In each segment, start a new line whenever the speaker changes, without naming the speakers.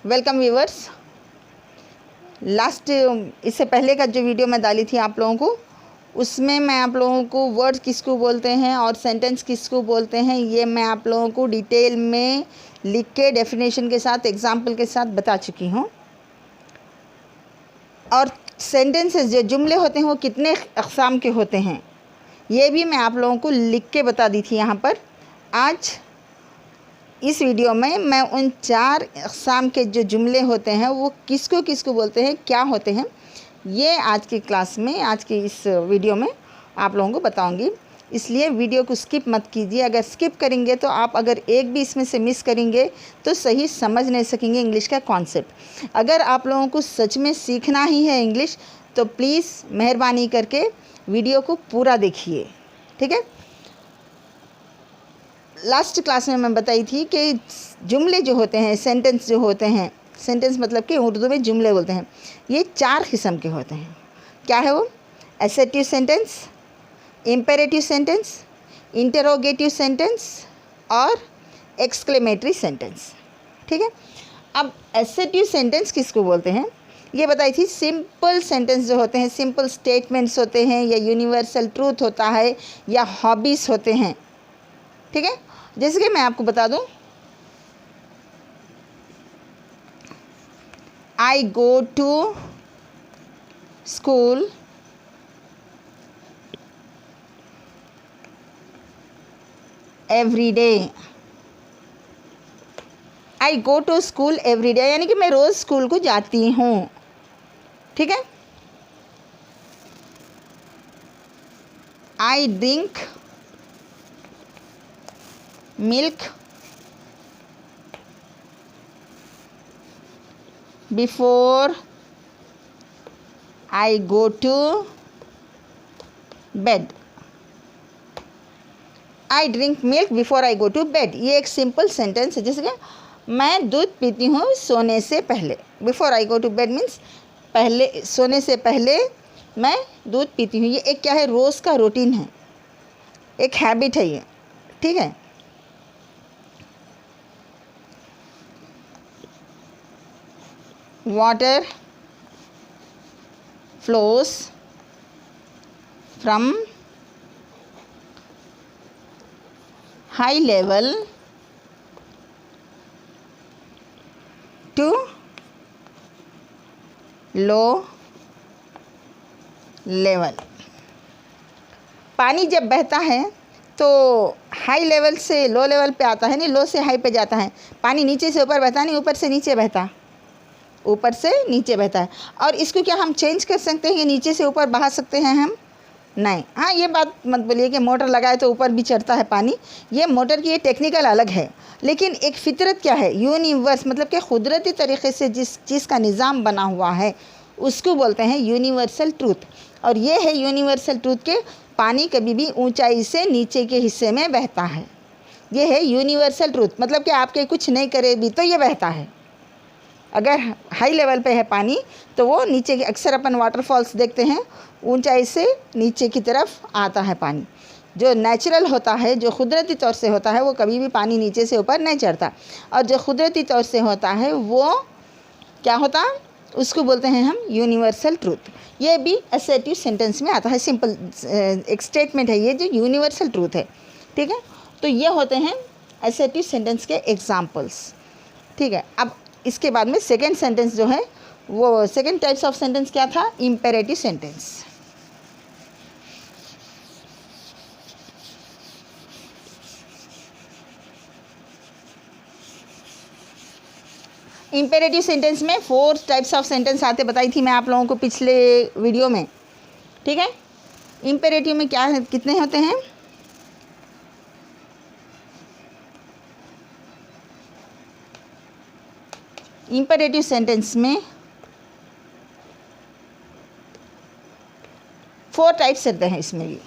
Welcome viewers. Last इससे पहले का जो वीडियो मैं डाली थी आप लोगों को, उसमें मैं आप लोगों को वर्ड्स किसको बोलते हैं और सेंटेंस किसको बोलते हैं ये मैं आप लोगों को डिटेल में लिख के डेफिनेशन के साथ एग्जाम्पल के साथ बता चुकी हूँ। और सेंटेंसेस जो जुमले होते हैं वो कितने अक़साम के होते हैं ये भी मैं आप लोगों को लिख के बता दी थी यहाँ पर। आज इस वीडियो में मैं उन 4 अक़साम के जो जुमले होते हैं वो किसको किसको बोलते हैं, क्या होते हैं, ये आज की क्लास में, आज की इस वीडियो में आप लोगों को बताऊंगी। इसलिए वीडियो को स्किप मत कीजिए। अगर स्किप करेंगे तो आप अगर एक भी इसमें से मिस करेंगे तो सही समझ नहीं सकेंगे इंग्लिश का कॉन्सेप्ट। अगर आप लोगों को सच में सीखना ही है इंग्लिश तो प्लीज़ मेहरबानी करके वीडियो को पूरा देखिए, ठीक है। लास्ट क्लास में मैं बताई थी कि जुमले जो होते हैं, सेंटेंस जो होते हैं, सेंटेंस मतलब कि उर्दू में जुमले बोलते हैं, ये 4 किस्म के होते हैं। क्या है वो? Assertive sentence, imperative sentence, interrogative sentence और एक्सक्लेमेटरी सेंटेंस, ठीक है। अब एसेटिव सेंटेंस किसको बोलते हैं ये बताई थी। सिंपल सेंटेंस जो होते हैं, सिंपल स्टेटमेंट्स होते हैं, या यूनिवर्सल ट्रूथ होता है, या हॉबीज़ होते हैं, ठीक है। जैसे कि मैं आपको बता दूं, I go to school every day. I go to school every day यानी कि मैं रोज़ स्कूल को जाती हूँ, ठीक है। I drink milk before I go to bed. I drink milk before I go to bed, ये एक सिंपल सेंटेंस है। जैसे कि मैं दूध पीती हूँ सोने से पहले। Before I go to bed means पहले, सोने से पहले मैं दूध पीती हूँ। ये एक क्या है? रोज़ का रूटीन है, एक हैबिट है ये, ठीक है। Water flows from high level to low level। पानी जब बहता है तो हाई लेवल से लो लेवल पे आता है, नहीं लो से हाई पे जाता है। पानी नीचे से ऊपर बहता नहीं, ऊपर से नीचे बहता, ऊपर से नीचे बहता है। और इसको क्या हम चेंज कर सकते हैं कि नीचे से ऊपर बहा सकते हैं हम? नहीं। हाँ, ये बात मत बोलिए कि मोटर लगाए तो ऊपर भी चढ़ता है पानी। ये मोटर की ये टेक्निकल अलग है, लेकिन एक फितरत क्या है, यूनिवर्स मतलब कि कुदरती तरीक़े से जिस चीज़ का निज़ाम बना हुआ है उसको बोलते हैं यूनिवर्सल ट्रूथ। और ये है यूनिवर्सल ट्रूथ के पानी कभी भी ऊँचाई से नीचे के हिस्से में बहता है। ये है यूनिवर्सल ट्रूथ, मतलब कि आपके कुछ नहीं करे भी तो ये बहता है। अगर हाई लेवल पे है पानी तो वो नीचे की, अक्सर अपन वाटरफॉल्स देखते हैं, ऊंचाई से नीचे की तरफ आता है पानी। जो नेचुरल होता है, जो कुदरती तौर से होता है, वो कभी भी पानी नीचे से ऊपर नहीं चढ़ता। और जो कुदरती तौर से होता है वो क्या होता, उसको बोलते हैं हम यूनिवर्सल ट्रूथ। ये भी एसेटिव सेंटेंस में आता है। सिंपल एक स्टेटमेंट है ये जो यूनिवर्सल ट्रूथ है, ठीक है। तो ये होते हैं एसेटिव सेंटेंस के एग्जाम्पल्स, ठीक है। अब इसके बाद में सेकेंड सेंटेंस जो है, वो सेकेंड टाइप्स ऑफ सेंटेंस क्या था? Imperative sentence. इम्पेरेटिव सेंटेंस में 4 टाइप्स ऑफ सेंटेंस आते बताई थी मैं आप लोगों को पिछले वीडियो में, ठीक है। इम्पेरेटिव में क्या है, कितने होते हैं? इम्पेरेटिव सेंटेंस में 4 टाइप्स होते हैं। इसमें भी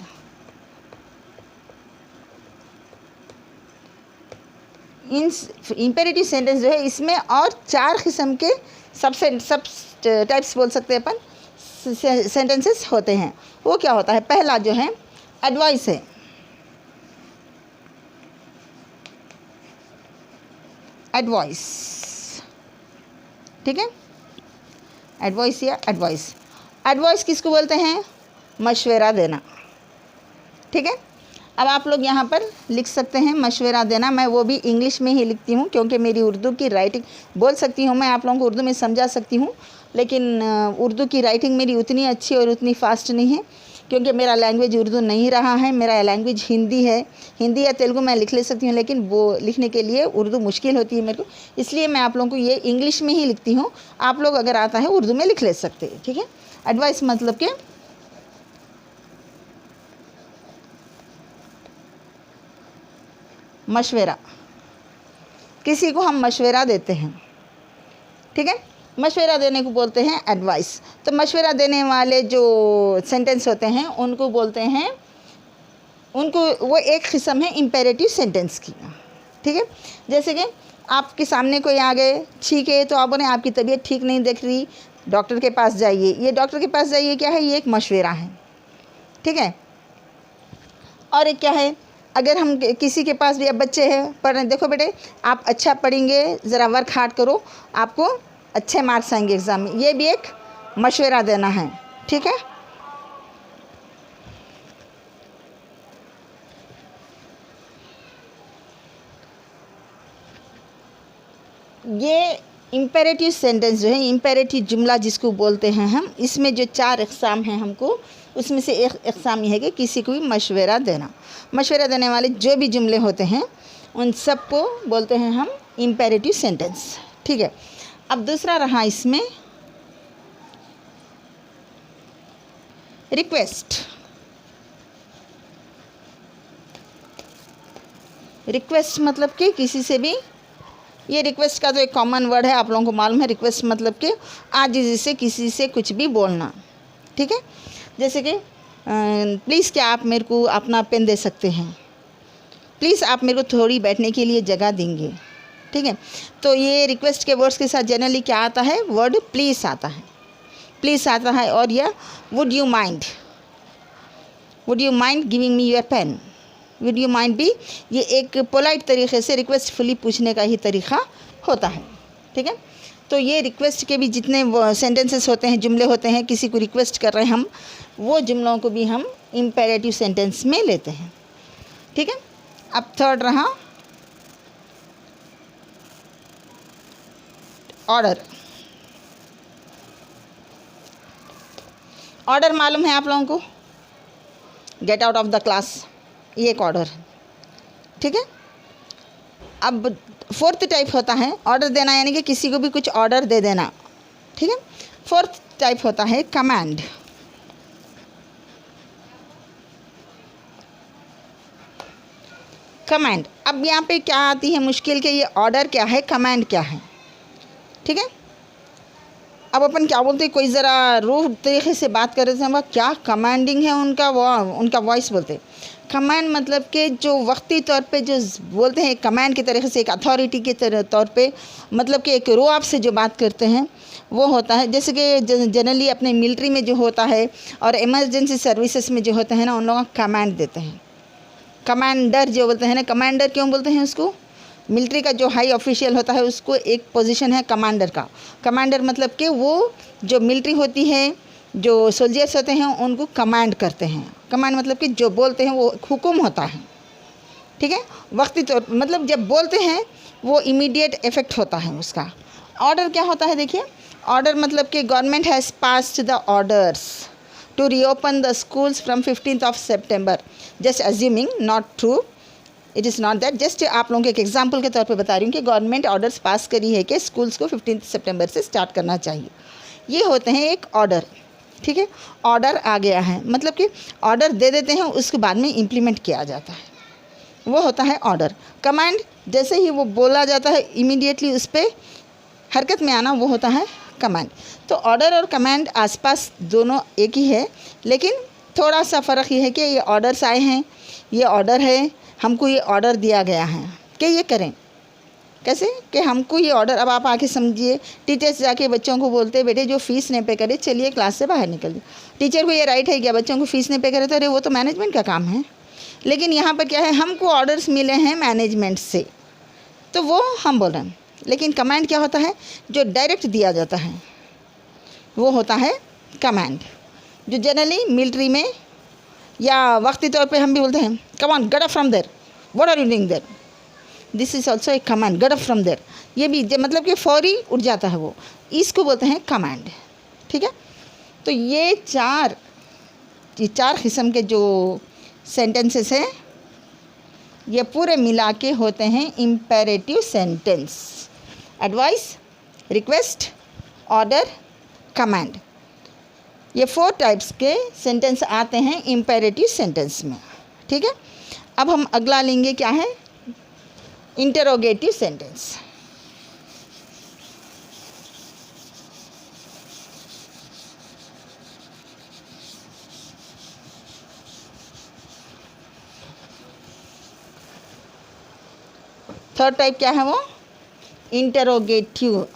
इन इम्पेरेटिव सेंटेंस जो है इसमें और 4 किस्म के सब टाइप्स बोल सकते हैं अपन, सेंटेंसेस होते हैं। वो क्या होता है? पहला जो है एडवाइस है। एडवाइस ठीक है, एडवाइस या एडवाइस। एडवाइस किसको बोलते हैं? मशवरा देना। ठीक है, अब आप लोग यहाँ पर लिख सकते हैं मशवरा देना। मैं वो भी इंग्लिश में ही लिखती हूँ क्योंकि मेरी उर्दू की राइटिंग बोल सकती हूँ, मैं आप लोगों को उर्दू में समझा सकती हूँ, लेकिन उर्दू की राइटिंग मेरी उतनी अच्छी और उतनी फास्ट नहीं है क्योंकि मेरा लैंग्वेज उर्दू नहीं रहा है, मेरा लैंग्वेज हिंदी है। हिंदी या तेलुगु मैं लिख ले सकती हूँ, लेकिन वो लिखने के लिए उर्दू मुश्किल होती है मेरे को, इसलिए मैं आप लोगों को ये इंग्लिश में ही लिखती हूँ। आप लोग अगर आता है उर्दू में लिख ले सकते हैं। ठीक है, एडवाइस मतलब कि मशवरा, किसी को हम मशवरा देते हैं। ठीक है, मशवरा देने को बोलते हैं एडवाइस। तो मशवरा देने वाले जो सेंटेंस होते हैं उनको बोलते हैं, उनको वो एक किस्म है इम्पेरेटिव सेंटेंस की। ठीक है, जैसे कि आपके सामने कोई आ गए, ठीक है, तो आप बोले आपकी तबीयत ठीक नहीं दिख रही, डॉक्टर के पास जाइए। ये डॉक्टर के पास जाइए क्या है? ये एक मशवरा है। ठीक है, और एक क्या है, अगर हम किसी के पास भी, अब बच्चे हैं पढ़ रहे, देखो बेटे आप अच्छा पढ़ेंगे, ज़रा वर्क हार्ड करो, आपको अच्छे मार्क्स आएंगे एग्ज़ाम में, ये भी एक मशवरा देना है। ठीक है, ये इम्पेरेटिव सेंटेंस जो है, इम्पेरेटिव जुमला जिसको बोलते हैं हम, इसमें जो 4 इक़साम हैं हमको, उसमें से एक इक़साम ये है कि किसी को भी मशवरा देना। मशवरा देने वाले जो भी जुमले होते हैं उन सब को बोलते हैं हम इम्पेरेटिव सेंटेंस। ठीक है, अब दूसरा रहा इसमें रिक्वेस्ट। रिक्वेस्ट मतलब कि किसी से भी, ये रिक्वेस्ट का तो एक कॉमन वर्ड है, आप लोगों को मालूम है। रिक्वेस्ट मतलब कि आजिज़ी से किसी से कुछ भी बोलना। ठीक है, जैसे कि प्लीज़ क्या आप मेरे को अपना पेन दे सकते हैं, प्लीज़ आप मेरे को थोड़ी बैठने के लिए जगह देंगे। ठीक है, तो ये रिक्वेस्ट के वर्ड्स के साथ जनरली क्या आता है? वर्ड प्लीज़ आता है, प्लीज़ आता है। और या would you mind giving me your pen, would you mind भी, ये एक पोलाइट तरीके से रिक्वेस्टफुली पूछने का ही तरीक़ा होता है। ठीक है, तो ये रिक्वेस्ट के भी जितने सेंटेंसेस होते हैं, जुमले होते हैं, किसी को रिक्वेस्ट कर रहे हैं हम, वो जुमलों को भी हम इम्पेरेटिव सेंटेंस में लेते हैं। ठीक है, अब थर्ड रहा ऑर्डर। ऑर्डर मालूम है आप लोगों को? Get out of the class, ये एक ऑर्डर है। ठीक है, अब फोर्थ टाइप होता है ऑर्डर देना, यानी कि किसी को भी कुछ ऑर्डर दे देना। ठीक है, फोर्थ टाइप होता है कमांड। कमांड, अब यहाँ पे क्या आती है मुश्किल के, ये ऑर्डर क्या है, कमांड क्या है। ठीक है, अब अपन क्या बोलते हैं, कोई ज़रा रूड तरीके से बात कर रहे थे, वह क्या कमांडिंग है उनका, वो उनका वॉइस बोलते। कमांड मतलब कि जो वक्ती तौर पे जो बोलते हैं, कमांड की तरीके से, एक अथॉरिटी के तौर पे, मतलब कि एक रो आप से जो बात करते हैं वो होता है। जैसे कि जनरली अपने मिलिट्री में जो होता है और इमरजेंसी सर्विसेज में जो होते हैं ना, उन लोगों का कमांड देते हैं। कमांडर जो बोलते हैं ना, कमांडर क्यों बोलते हैं उसको? मिलिट्री का जो हाई ऑफिशियल होता है उसको एक पोजीशन है कमांडर का। कमांडर मतलब कि वो जो मिलिट्री होती है, जो सोल्जर्स होते हैं उनको कमांड करते हैं। कमांड मतलब कि जो बोलते हैं वो हुक्म होता है। ठीक है, वक्ती तौर मतलब जब बोलते हैं वो इमीडिएट इफेक्ट होता है उसका। ऑर्डर क्या होता है देखिए, ऑर्डर मतलब कि government has passed the orders to reopen the schools from 15th of September। Just assuming, not true, it is not that, just आप लोगों के एक एग्जाम्पल के तौर पे बता रही हूँ कि गवर्नमेंट ऑर्डर्स पास करी है कि स्कूल्स को 15 सितंबर से स्टार्ट करना चाहिए। ये होते हैं एक ऑर्डर। ठीक है, ऑर्डर आ गया है मतलब कि ऑर्डर दे देते हैं, उसके बाद में इम्प्लीमेंट किया जाता है, वो होता है ऑर्डर। कमांड, जैसे ही वो बोला जाता है इमीडिएटली उस पर हरकत में आना, वो होता है कमांड। तो ऑर्डर और कमांड आसपास दोनों एक ही है, लेकिन थोड़ा सा फ़र्क ये है कि ये ऑर्डर्स आए हैं, ये ऑर्डर है, हमको ये ऑर्डर दिया गया है कि ये करें। कैसे कि हमको ये ऑर्डर, अब आप आके समझिए, टीचर्स जाके बच्चों को बोलते हैं बेटे जो फ़ीस नहीं पे करे चलिए क्लास से बाहर निकल जाए। टीचर को ये राइट है क्या बच्चों को फ़ीस नहीं पे करे? तो अरे वो तो मैनेजमेंट का काम है। लेकिन यहाँ पर क्या है, हमको ऑर्डर्स मिले हैं मैनेजमेंट से, तो वो हम बोल रहे हैं। लेकिन कमांड क्या होता है? जो डायरेक्ट दिया जाता है वो होता है कमांड, जो जनरली मिलिट्री में या वक्ती तौर पे हम भी बोलते हैं come on get up from there, what are you doing there, this is also a command, get up from there. ये भी मतलब कि फौरी उठ जाता है वो, इसको बोलते हैं कमांड। ठीक है, तो ये चार किस्म के जो सेंटेंसेस हैं ये पूरे मिला के होते हैं imperative sentence. Advice, request, order, command, ये 4 टाइप्स के सेंटेंस आते हैं इम्पेरेटिव सेंटेंस में। ठीक है, अब हम अगला लेंगे, क्या है? Interrogative sentence. थर्ड टाइप क्या है वो? Interrogative.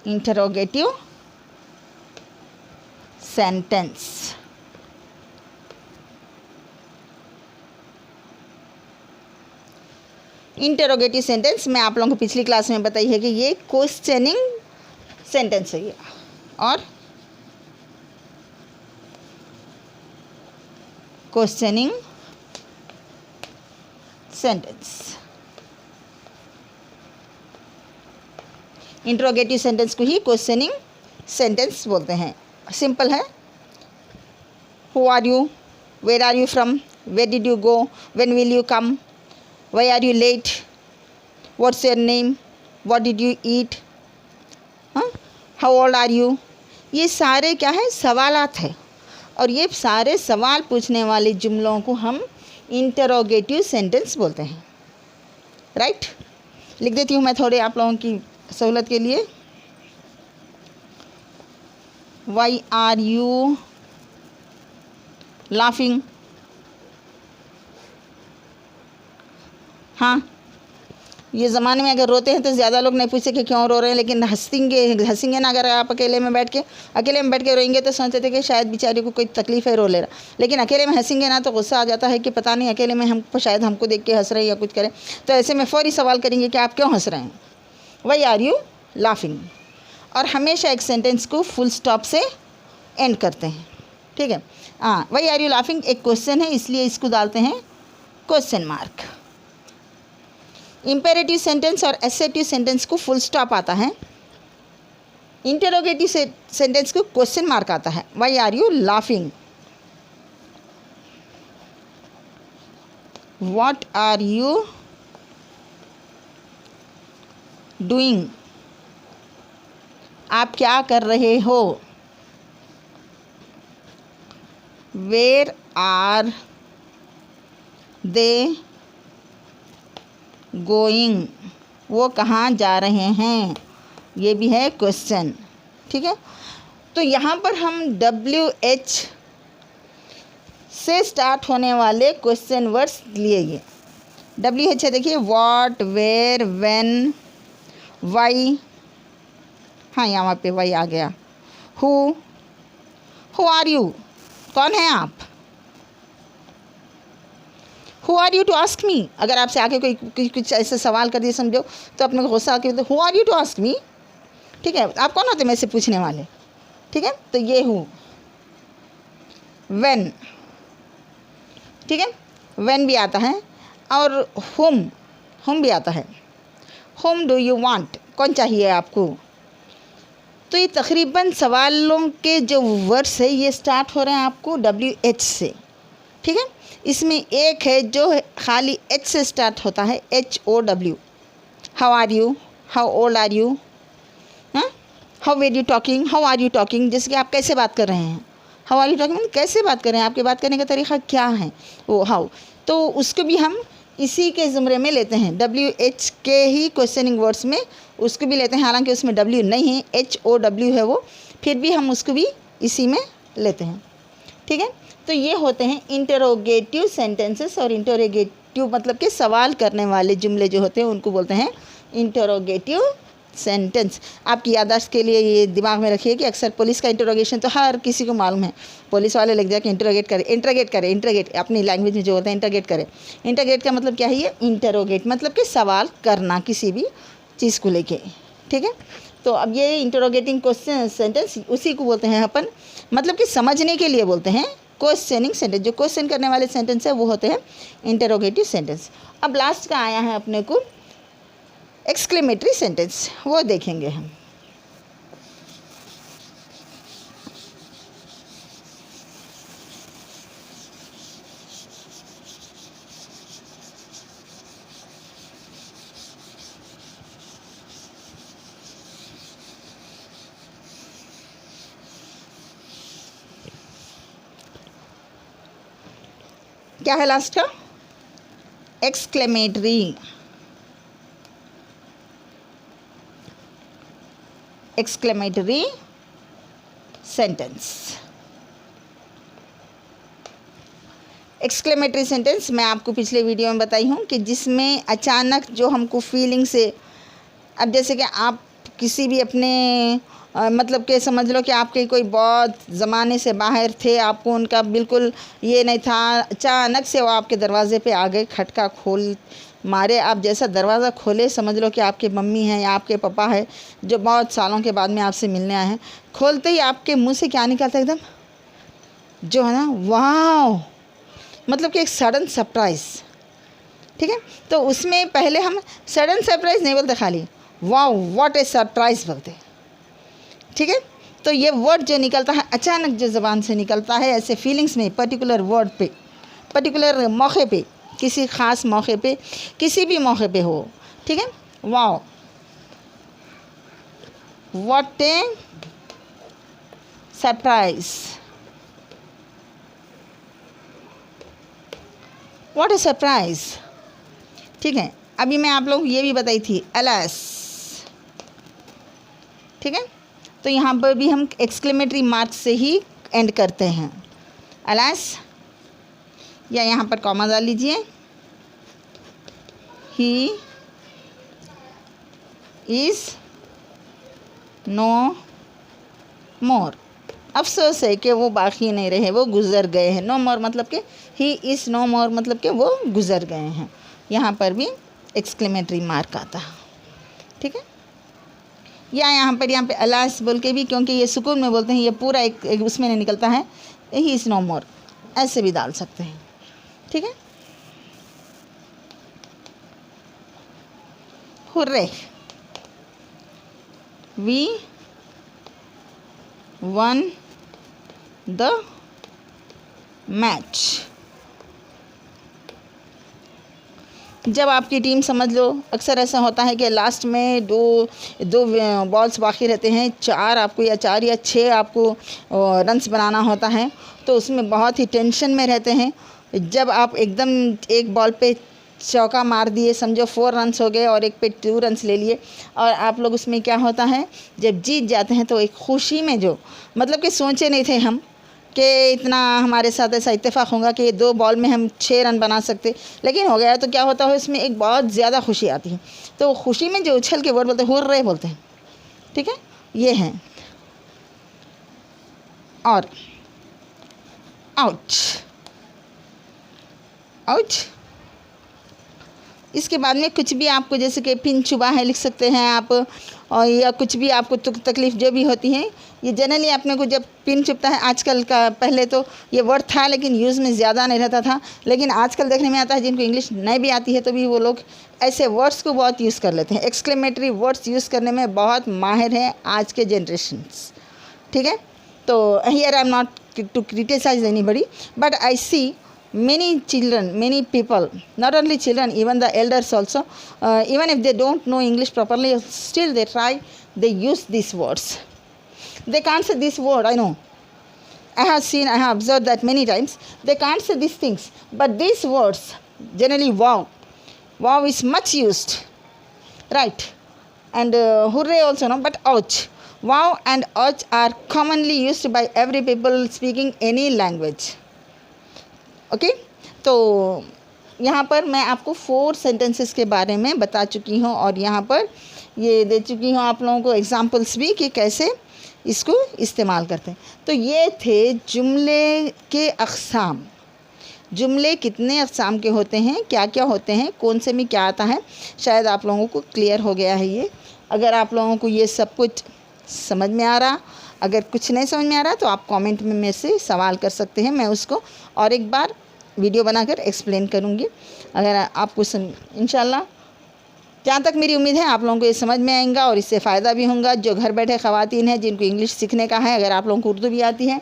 Interrogative sentence. Interrogative sentence मैं आप लोगों को पिछली क्लास में बताई है कि ये क्वेश्चनिंग सेंटेंस है ये, और क्वेश्चनिंग सेंटेंस। इंटरोगेटिव सेंटेंस को ही क्वेश्चनिंग सेंटेंस बोलते हैं। सिंपल है, who are you, where are you from, where did you go, when will you come, why are you late, what's your name, what did you eat, how old are you. ये सारे क्या है? सवालात है, और ये सारे सवाल पूछने वाले जुमलों को हम इंटरोगेटिव सेंटेंस बोलते हैं। राइट, लिख देती हूँ मैं थोड़े आप लोगों की सहूलत के लिए। Why are you laughing. हाँ, ये ज़माने में अगर रोते हैं तो ज़्यादा लोग नहीं पूछते कि क्यों रो रहे हैं, लेकिन हंसेंगे ना। अगर आप अकेले में बैठ के रोएंगे तो सोचते थे कि शायद बेचारे को कोई तकलीफ़ है, रो ले रहा। लेकिन अकेले में हंसेंगे ना तो गुस्सा आ जाता है कि पता नहीं अकेले में हम शायद हमको देख के हंस रहे हैं या कुछ करें। तो ऐसे में फौरी सवाल करेंगे कि आप क्यों हंस रहे हैं, वाई आर यू लाफिंग। और हमेशा एक सेंटेंस को फुल स्टॉप से एंड करते हैं। ठीक है, हाँ, वाई आर यू लाफिंग एक क्वेश्चन है, इसलिए इसको डालते हैं क्वेश्चन मार्क। इम्पेरेटिव सेंटेंस और एसेटिव सेंटेंस को फुल स्टॉप आता है, इंटरोगेटिव सेंटेंस को क्वेश्चन मार्क आता है। Why are you laughing, what are you doing, आप क्या कर रहे हो, वेयर आर दे गोइंग, वो कहाँ जा रहे हैं, ये भी है क्वेश्चन। ठीक है, तो यहाँ पर हम WH से स्टार्ट होने वाले क्वेश्चन वर्ड्स लिए। WH है, देखिए, व्हाट, वेयर, व्हेन, वाई, हाँ यहाँ पे वाई आ गया। हु आर यू, कौन है आप, who are you to ask me. अगर आपसे आके कोई कुछ ऐसे सवाल कर दिए समझो तो अपने को गुस्सा आके who are you to ask me. ठीक है, आप कौन होते मेरे से पूछने वाले। ठीक है, तो ये हूँ। व्हेन, ठीक है, व्हेन भी आता है, और हुम भी आता है। हुम डू यू वांट, कौन चाहिए आपको। तो ये तकरीबन सवालों के जो वर्ड्स है ये स्टार्ट हो रहे हैं आपको WH से। ठीक है, इसमें एक है जो खाली H से स्टार्ट होता है, HOW। How are you, how old are you, how were you talking, how are you talking, जैसे कि आप कैसे बात कर रहे हैं। हाउ आर यू टॉकिंग, कैसे बात कर रहे हैं, आपके बात करने का तरीका क्या है, वो हाउ। तो उसको भी हम इसी के ज़ुमरे में लेते हैं, WH के ही क्वेश्चनिंग वर्ड्स में उसको भी लेते हैं। हालांकि उसमें W नहीं है, HOW है वो, फिर भी हम उसको भी इसी में लेते हैं। ठीक है, तो ये होते हैं इंटरोगेटिव सेंटेंसेस। और इंटरोगेटिव मतलब कि सवाल करने वाले जुमले जो होते हैं उनको बोलते हैं इंटरोगेटिव सेंटेंस। आपकी याददाश्त के लिए ये दिमाग में रखिए कि अक्सर पुलिस का इंटरोगेशन तो हर किसी को मालूम है। पुलिस वाले लग जाके इंटरोगेट करें अपनी लैंग्वेज में जो होता है, इंटरोगेट करें। इंटरोगेट का मतलब क्या है? ये इंटरोगेट मतलब कि सवाल करना किसी भी चीज़ को लेके, ठीक है। तो अब ये इंटरोगेटिंग क्वेश्चन सेंटेंस उसी को बोलते हैं अपन, मतलब कि समझने के लिए बोलते हैं क्वेश्चनिंग सेंटेंस। जो क्वेश्चन करने वाले सेंटेंस है वो होते हैं इंटरोगेटिव सेंटेंस। अब लास्ट का आया है अपने को एक्सक्लेमेटरी सेंटेंस, वो देखेंगे हम। क्या है लास्ट का? Exclamatory sentence. एक्सक्लेमेटरी सेंटेंस मैं आपको पिछले वीडियो में बताई हूँ कि जिसमें अचानक जो हमको फीलिंग से, अब जैसे कि आप किसी भी अपने मतलब कि समझ लो कि आपके कोई बहुत ज़माने से बाहर थे, आपको उनका बिल्कुल ये नहीं था, अचानक से वो आपके दरवाज़े पे आ गए, खटका खोल मारे। आप जैसा दरवाज़ा खोले समझ लो कि आपके मम्मी हैं या आपके पापा है जो बहुत सालों के बाद में आपसे मिलने आए हैं। खोलते ही आपके मुंह से क्या निकलता है? एकदम जो है ना, वाह, मतलब कि एक सडन सरप्राइज़, ठीक है। तो उसमें पहले हम सडन सरप्राइज़ नहीं बोलते, खाली वाह व्हाट ए सरप्राइज़ बोलते, ठीक है। तो ये वर्ड जो निकलता है अचानक, जो ज़बान से निकलता है ऐसे फीलिंग्स में, पर्टिकुलर वर्ड पे, पर्टिकुलर मौके पे, किसी ख़ास मौके पे, किसी भी मौके पे हो, ठीक है। वाह what A surprise, what A surprise, ठीक है। अभी मैं आप लोग ये भी बताई थी अलास, ठीक है। तो यहाँ पर भी हम एक्सक्लेमेटरी मार्क से ही एंड करते हैं, अलास, या यहाँ पर कॉमा डाल लीजिए, ही इज़ नो मोर। अफसोस है कि वो बाकी नहीं रहे, वो गुज़र गए हैं। नो मोर मतलब कि ही इज़ नो मोर मतलब कि वो गुज़र गए हैं। यहाँ पर भी एक्सक्लेमेटरी मार्क आता है, ठीक है। या यहाँ पे अलास बोल के भी, क्योंकि ये सुकून में बोलते हैं, ये पूरा एक उसमें नहीं निकलता है, ही इज़ नो मोर, ऐसे भी डाल सकते हैं, ठीक है। Hurray, we won the match. जब आपकी टीम, समझ लो अक्सर ऐसा होता है कि लास्ट में दो बॉल्स बाकी रहते हैं, 4 या 6 आपको रन्स बनाना होता है, तो उसमें बहुत ही टेंशन में रहते हैं। जब आप एकदम एक बॉल पे चौका मार दिए, समझो 4 रन्स हो गए और एक पे 2 रन्स ले लिए, और आप लोग उसमें क्या होता है, जब जीत जाते हैं तो एक खुशी में, जो मतलब कि सोचे नहीं थे हम कि इतना हमारे साथ ऐसा इत्तेफाक होगा कि 2 बॉल में हम 6 रन बना सकते, लेकिन हो गया। तो क्या होता है, उसमें एक बहुत ज़्यादा खुशी आती है। तो खुशी में जो उछल के वर्ड बोलते हैं, हुर्रे बोलते हैं, ठीक है, ये हैं। और आउट, आउट, इसके बाद में कुछ भी आपको, जैसे कि पिन चुभा है लिख सकते हैं आप, और या कुछ भी आपको तकलीफ़ जो भी होती है, ये जनरली अपने को जब पिन चुभता है, आजकल का, पहले तो ये वर्ड था लेकिन यूज़ में ज़्यादा नहीं रहता था, लेकिन आजकल देखने में आता है जिनको इंग्लिश नहीं भी आती है तो भी वो लोग ऐसे वर्ड्स को बहुत यूज़ कर लेते हैं। एक्सक्लेमेटरी वर्ड्स यूज़ करने में बहुत माहिर हैं आज के जनरेशन्स, ठीक है। तो here I am not to criticise anybody, but I see many children, many people, not only children, even the elders also, even if they don't know English properly, still they try, they use these words. They can't say this word, I know, I have observed that many times. They can't say these things, but these words, generally wow is much used, right? And hurray also, no, but ouch, wow and ouch are commonly used by every people speaking any language, okay. तो यहाँ पर मैं आपको 4 sentences के बारे में बता चुकी हूँ और यहाँ पर ये दे चुकी हूँ आप लोगों को एग्जांपल्स भी कि कैसे इसको इस्तेमाल करते हैं। तो ये थे जुमले के अक़साम। जुमले कितने अक़साम के होते हैं, क्या क्या होते हैं, कौन से में क्या आता है, शायद आप लोगों को क्लियर हो गया है ये। अगर आप लोगों को ये सब कुछ समझ में आ रहा, अगर कुछ नहीं समझ में आ रहा तो आप कमेंट में मेरे से सवाल कर सकते हैं, मैं उसको और एक बार वीडियो बनाकर एक्सप्लेन करूँगी। अगर आपको इंशाल्लाह, जहाँ तक मेरी उम्मीद है आप लोगों को ये समझ में आएगा और इससे फ़ायदा भी होगा। जो घर बैठे ख़वातीन हैं जिनको इंग्लिश सीखने का है, अगर आप लोगों को उर्दू भी आती है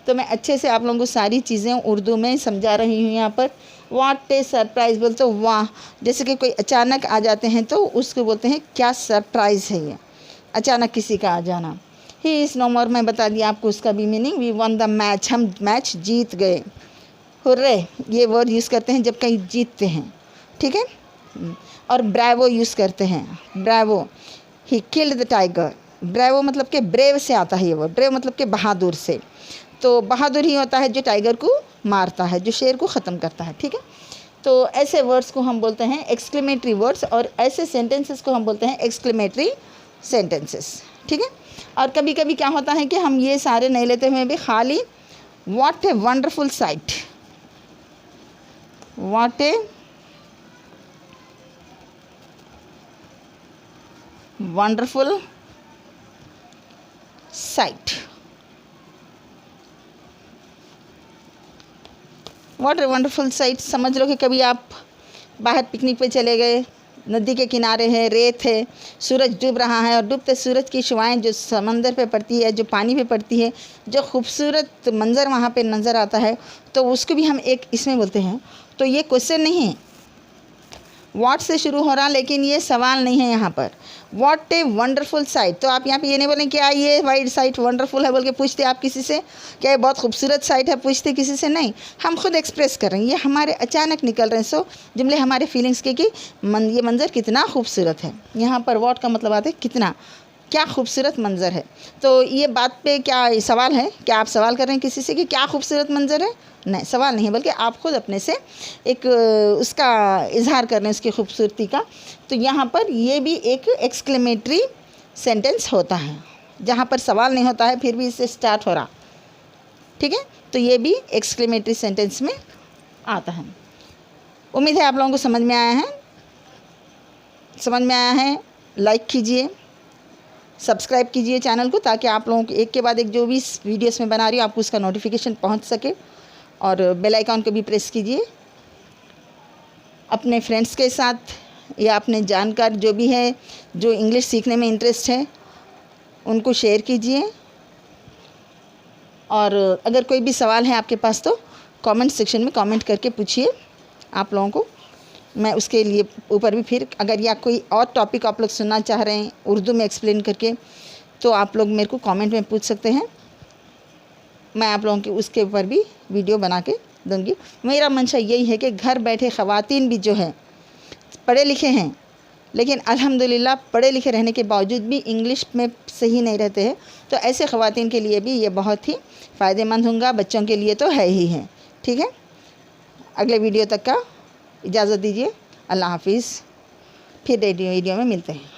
तो मैं अच्छे से आप लोगों को सारी चीज़ें उर्दू में समझा रही हूँ। यहाँ पर व्हाट ए सरप्राइज़ बोलते हो, वाह, जैसे कि कोई अचानक आ जाते हैं तो उसको बोलते हैं क्या सरप्राइज़ है ये, अचानक किसी का आ जाना। ही इज़ नो मोर, मैं बता दिया आपको उसका भी meaning. We won the match, हम मैच जीत गए। हुर्रे, ये वर्ड यूज़ करते हैं जब कहीं जीतते हैं, ठीक है। और ब्रावो यूज़ करते हैं, Bravo, he killed the tiger. Bravo मतलब कि ब्रेव से आता है ये वर्ड, ब्रेव मतलब कि बहादुर से। तो बहादुर ही होता है जो टाइगर को मारता है, जो शेर को ख़त्म करता है, ठीक है। तो ऐसे वर्ड्स को हम बोलते हैं एक्सक्लेमेटरी वर्ड्स और ऐसे सेंटेंसेस को हम बोलते हैं एक्सक्लेमेटरी सेंटेंसेस, ठीक है। और कभी कभी क्या होता है कि हम ये सारे नहीं लेते हुए भी खाली what a wonderful site, what a wonderful site, what a wonderful site. समझ लो कि कभी आप बाहर पिकनिक पे चले गए, नदी के किनारे है, रेत है, सूरज डूब रहा है और डूबते सूरज की शुआएं जो समंदर पे पड़ती है, जो पानी पे पड़ती है, जो खूबसूरत मंज़र वहाँ पे नज़र आता है, तो उसको भी हम एक इसमें बोलते हैं। तो ये क्वेश्चन नहीं है, व्हाट से शुरू हो रहा, लेकिन ये सवाल नहीं है यहाँ पर। व्हाट ए वंडरफुल साइट, तो आप यहाँ पे ये नहीं बोलें क्या ये वाइड साइट वंडरफुल है बोल के पूछते आप किसी से, क्या ये बहुत खूबसूरत साइट है पूछते किसी से, नहीं। हम खुद एक्सप्रेस कर रहे हैं, ये हमारे अचानक निकल रहे हैं। सो जुमले हमारे फीलिंग्स के कि ये मंज़र कितना खूबसूरत है। यहाँ पर व्हाट का मतलब आता है कितना, क्या खूबसूरत मंज़र है। तो ये बात पे क्या सवाल है, क्या आप सवाल कर रहे हैं किसी से कि क्या खूबसूरत मंज़र है? नहीं, सवाल नहीं है, बल्कि आप खुद अपने से एक उसका इजहार कर रहे हैं उसकी खूबसूरती का। तो यहाँ पर ये भी एक एक्सक्लेमेटरी सेंटेंस होता है, जहाँ पर सवाल नहीं होता है फिर भी इससे स्टार्ट हो रहा, ठीक है। तो ये भी एक्सक्लेमेटरी सेंटेंस में आता है। उम्मीद है आप लोगों को समझ में आया है। समझ में आया है लाइक कीजिए, सब्सक्राइब कीजिए चैनल को, ताकि आप लोगों को एक के बाद एक जो भी वीडियोस में बना रही हूँ आपको उसका नोटिफिकेशन पहुँच सके। और बेल आइकॉन को भी प्रेस कीजिए। अपने फ्रेंड्स के साथ या अपने जानकार जो भी है जो इंग्लिश सीखने में इंटरेस्ट है उनको शेयर कीजिए। और अगर कोई भी सवाल है आपके पास तो कमेंट सेक्शन में कमेंट करके पूछिए आप लोगों को, मैं उसके लिए ऊपर भी फिर अगर या कोई और टॉपिक आप लोग सुनना चाह रहे हैं उर्दू में एक्सप्लेन करके, तो आप लोग मेरे को कमेंट में पूछ सकते हैं। मैं आप लोगों के उसके ऊपर भी वीडियो बना के दूँगी। मेरा मंशा यही है कि घर बैठे ख़वातीन भी जो हैं पढ़े लिखे हैं, लेकिन अल्हम्दुलिल्लाह पढ़े लिखे रहने के बावजूद भी इंग्लिश में सही नहीं रहते हैं, तो ऐसे ख़वातीन के लिए भी ये बहुत ही फ़ायदेमंद होगा। बच्चों के लिए तो है ही है, ठीक है। अगले वीडियो तक का इजाज़त दीजिए। अल्लाह हाफिज़। फिर वीडियो में मिलते हैं।